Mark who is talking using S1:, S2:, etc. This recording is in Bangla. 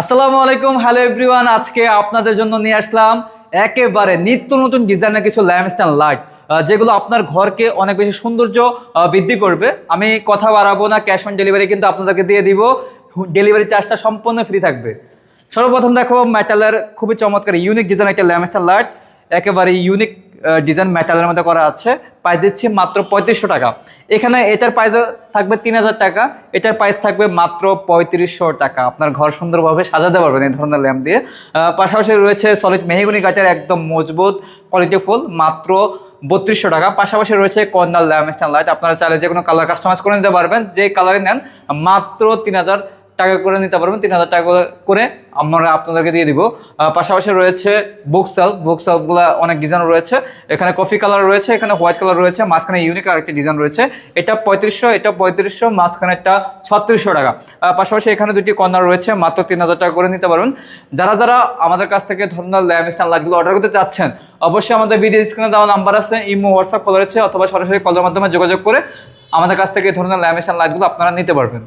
S1: আসসালামু আলাইকুম, হ্যালো এভরিওয়ান। আজকে আপনাদের জন্য নিয়ে আসলাম একেবারে নিত্য নতুন ডিজাইনের কিছু ল্যাম্পস্ট্যান্ড লাইট, যেগুলো আপনার ঘরকে অনেক বেশি সৌন্দর্য বৃদ্ধি করবে। আমি কথা বাড়াবো না, ক্যাশ অন ডেলিভারি কিন্তু আপনাদেরকে দিয়ে দিব। ডেলিভারি চার্জটা সম্পূর্ণ ফ্রি থাকবে। সর্বপ্রথম দেখো, মেটালের খুবই চমৎকার ইউনিক ডিজাইন একটা ল্যাম্পস্ট্যান্ড লাইট, একেবারে ইউনিক ডিজাইন মেটালের মধ্যে করা আছে। প্রাইস দিচ্ছি মাত্র 3500 টাকা। এখানে এটার প্রাইস থাকবে 3000 টাকা, এটার প্রাইস থাকবে মাত্র 3500 টাকা। আপনার ঘর সুন্দরভাবে সাজাতে পারবেন এই ধরনের ল্যাম্প দিয়ে। পাশাপাশি রয়েছে সলিড মেহগনি কাঠের একদম মজবুত কোয়ালিটিফুল, মাত্র 3200 টাকা। পাশাপাশি রয়েছে কর্নার ল্যাম্পস্ট্যান্ড লাইট, আপনারা চাইলে যে কোনো কালার কাস্টমাইজ করে নিতে পারবেন। যে কালারে নেন মাত্র 3000 টাকা করে নিতে পারবেন। 3000 টাকা করে আমরা আপনাদেরকে দিয়ে দিব। পাশাপাশি রয়েছে বুক সেলফগুলো অনেক ডিজাইন রয়েছে। এখানে কফি কালার রয়েছে, এখানে হোয়াইট কালার রয়েছে, মাঝখানে ইউনিক আরেকটি ডিজাইন রয়েছে। এটা 3500, এটা 3500, মাঝখানেরটা 3600 টাকা। পাশাপাশি এখানে দুটি কর্নার রয়েছে, মাত্র 3000 টাকা করে নিতে পারবেন। যারা যারা আমাদের কাছ থেকে ধরনের ল্যাম্পস্ট্যান্ড লাইটগুলো অর্ডার করতে চাচ্ছেন, অবশ্যই আমাদের ভিডিও স্ক্রিনে দেওয়া নাম্বার আছে, ইমো, হোয়াটসঅ্যাপ কল রয়েছে, অথবা সরাসরি কলের মাধ্যমে যোগাযোগ করে আমাদের কাছ থেকে ধরনের ল্যাম্পস্ট্যান্ড লাইটগুলো আপনারা নিতে পারবেন।